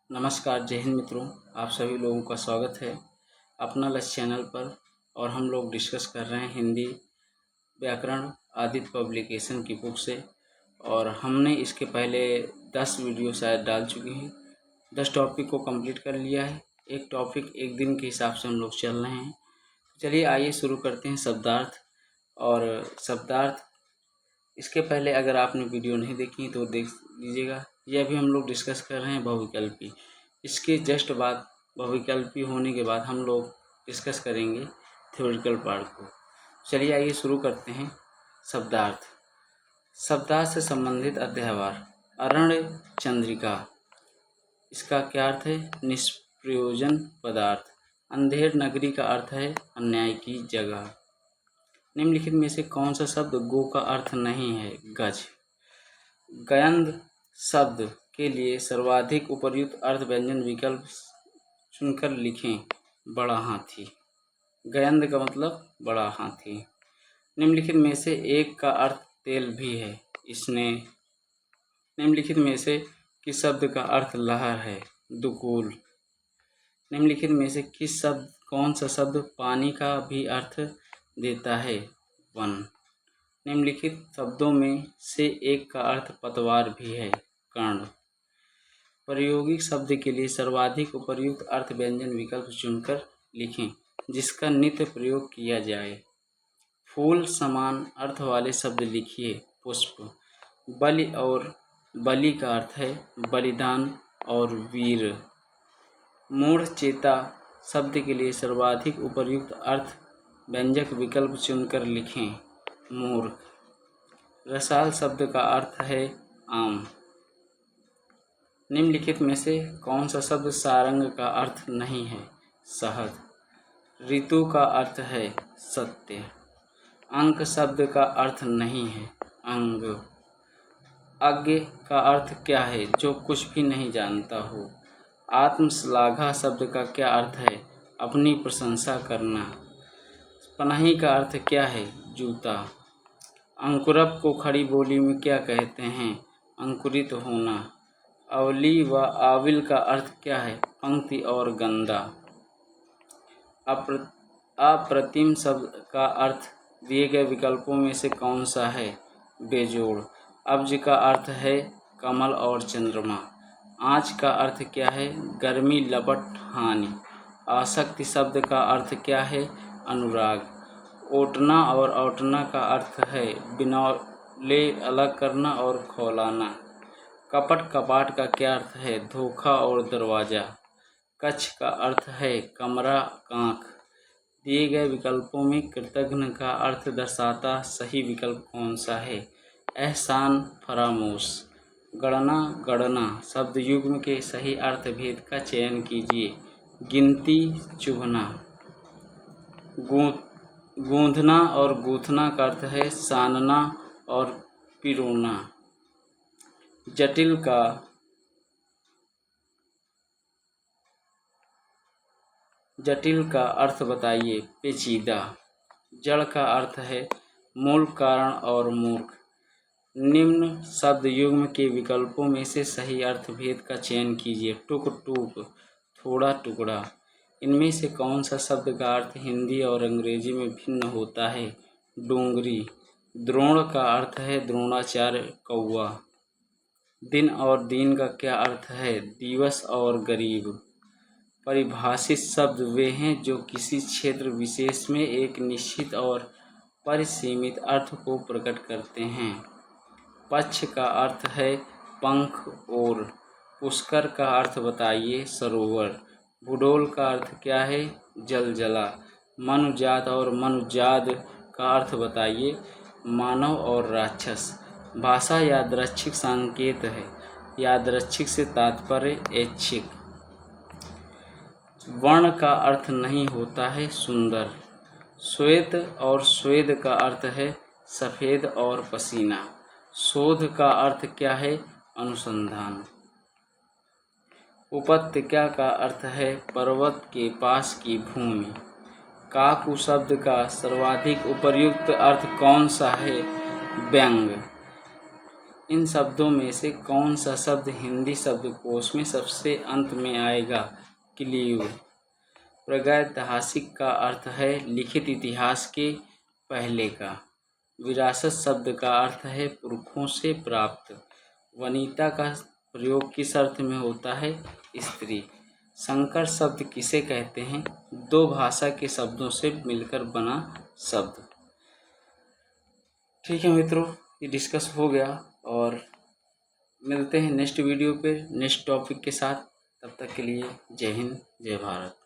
नमस्कार, जय हिंद मित्रों। आप सभी लोगों का स्वागत है अपना लक्ष्य चैनल पर। और हम लोग डिस्कस कर रहे हैं हिंदी व्याकरण आदित्य पब्लिकेशन की बुक से। और हमने इसके पहले 10 वीडियो शायद डाल चुके हैं। 10 टॉपिक को कंप्लीट कर लिया है। एक टॉपिक एक दिन के हिसाब से हम लोग चल रहे हैं। चलिए आइए शुरू करते हैं शब्दार्थ। और शब्दार्थ इसके पहले अगर आपने वीडियो नहीं देखी तो देख लीजिएगा। यह भी हम लोग डिस्कस कर रहे हैं बहुविकल्पी। इसके जस्ट बाद बहुविकल्पी होने के बाद हम लोग डिस्कस करेंगे थ्योरेटिकल पार्ट को। चलिए आइए शुरू करते हैं। शब्दार्थ। शब्दार्थ से संबंधित अध्यायवार। अरण्य चंद्रिका, इसका क्या अर्थ है? निष्प्रयोजन पदार्थ। अंधेर नगरी का अर्थ है अन्याय की जगह। निम्नलिखित में से कौन सा शब्द गो का अर्थ नहीं है? गज। गयंद शब्द के लिए सर्वाधिक उपयुक्त अर्थ व्यंजन विकल्प चुनकर लिखें। बड़ा हाथी। गयंद का मतलब बड़ा हाथी। निम्नलिखित में से एक का अर्थ तेल भी है। इसने। निम्नलिखित में से किस शब्द का अर्थ लहर है? दुकूल। निम्नलिखित में से कौन सा शब्द पानी का भी अर्थ देता है? वन। निम्नलिखित शब्दों में से एक का अर्थ पतवार भी है। कर्ण। प्रायोगिक शब्द के लिए सर्वाधिक उपयुक्त अर्थ व्यंजन विकल्प चुनकर लिखें जिसका नित्य प्रयोग किया जाए। फूल समान अर्थ वाले शब्द लिखिए। पुष्प। बलि और बलि का अर्थ है बलिदान और वीर। मूढ़ चेता शब्द के लिए सर्वाधिक उपयुक्त अर्थ व्यंजक विकल्प चुनकर लिखें। मूर्ख। रसाल शब्द का अर्थ है आम। निम्नलिखित में से कौन सा शब्द सारंग का अर्थ नहीं है? शहद। ऋतु का अर्थ है सत्य। अंक शब्द का अर्थ नहीं है अंग। अज्ञ का अर्थ क्या है? जो कुछ भी नहीं जानता हो। आत्मश्लाघा शब्द का क्या अर्थ है? अपनी प्रशंसा करना। पनाही का अर्थ क्या है? जूता। अंकुरप को खड़ी बोली में क्या कहते हैं? अंकुरित होना। अवली व आविल का अर्थ क्या है? पंक्ति और गंदा। अप्रतिम शब्द का अर्थ दिए गए विकल्पों में से कौन सा है? बेजोड़। अब्ज का अर्थ है कमल और चंद्रमा। आँच का अर्थ क्या है? गर्मी, लपट, हानि। आसक्ति शब्द का अर्थ क्या है? अनुराग। ओटना और औटना का अर्थ है बिनौले अलग करना और खौलाना। कपट कपाट का क्या अर्थ है? धोखा और दरवाजा। कच्छ का अर्थ है कमरा, कांख। दिए गए विकल्पों में कृतघ्न का अर्थ दर्शाता सही विकल्प कौन सा है? एहसान, फरामोश। गणना, गणना शब्द युग्म के सही अर्थ भेद का चयन कीजिए। गिनती, चुभना। गूंथना और गूथना का अर्थ है सानना और पिरोना। जटिल का अर्थ बताइए। पेचीदा। जड़ का अर्थ है मूल, कारण और मूर्ख। निम्न शब्द युग्म के विकल्पों में से सही अर्थ भेद का चयन कीजिए। टुक टूक, थोड़ा टुकड़ा। इनमें से कौन सा शब्द का अर्थ हिंदी और अंग्रेजी में भिन्न होता है? डोंगरी। द्रोण का अर्थ है द्रोणाचार्य, कौवा। दिन और दीन का क्या अर्थ है? दिवस और गरीब। परिभाषित शब्द वे हैं जो किसी क्षेत्र विशेष में एक निश्चित और परिसीमित अर्थ को प्रकट करते हैं। पक्ष का अर्थ है पंख और। पुष्कर का अर्थ बताइए। सरोवर। भूडोल का अर्थ क्या है? जलजला। मनुजात और मनुजाद का अर्थ बताइए। मानव और राक्षस। भाषा यादृच्छिक संकेत है। यादृच्छिक से तात्पर्य ऐच्छिक। वर्ण का अर्थ नहीं होता है सुंदर। श्वेत और स्वेद का अर्थ है सफ़ेद और पसीना। शोध का अर्थ क्या है? अनुसंधान। उपत्यका का अर्थ है पर्वत के पास की भूमि। काकू शब्द का सर्वाधिक उपयुक्त अर्थ कौन सा है? व्यंग। इन शब्दों में से कौन सा शब्द हिंदी शब्दकोश में सबसे अंत में आएगा? क्लियू। प्रागैतिहासिक का अर्थ है लिखित इतिहास के पहले का। विरासत शब्द का अर्थ है पुरखों से प्राप्त। वनिता का प्रयोग किस अर्थ में होता है? स्त्री। संकर शब्द किसे कहते हैं? दो भाषा के शब्दों से मिलकर बना शब्द। ठीक है मित्रों, ये डिस्कस हो गया और मिलते हैं नेक्स्ट वीडियो पे नेक्स्ट टॉपिक के साथ। तब तक के लिए जय हिंद, जय भारत।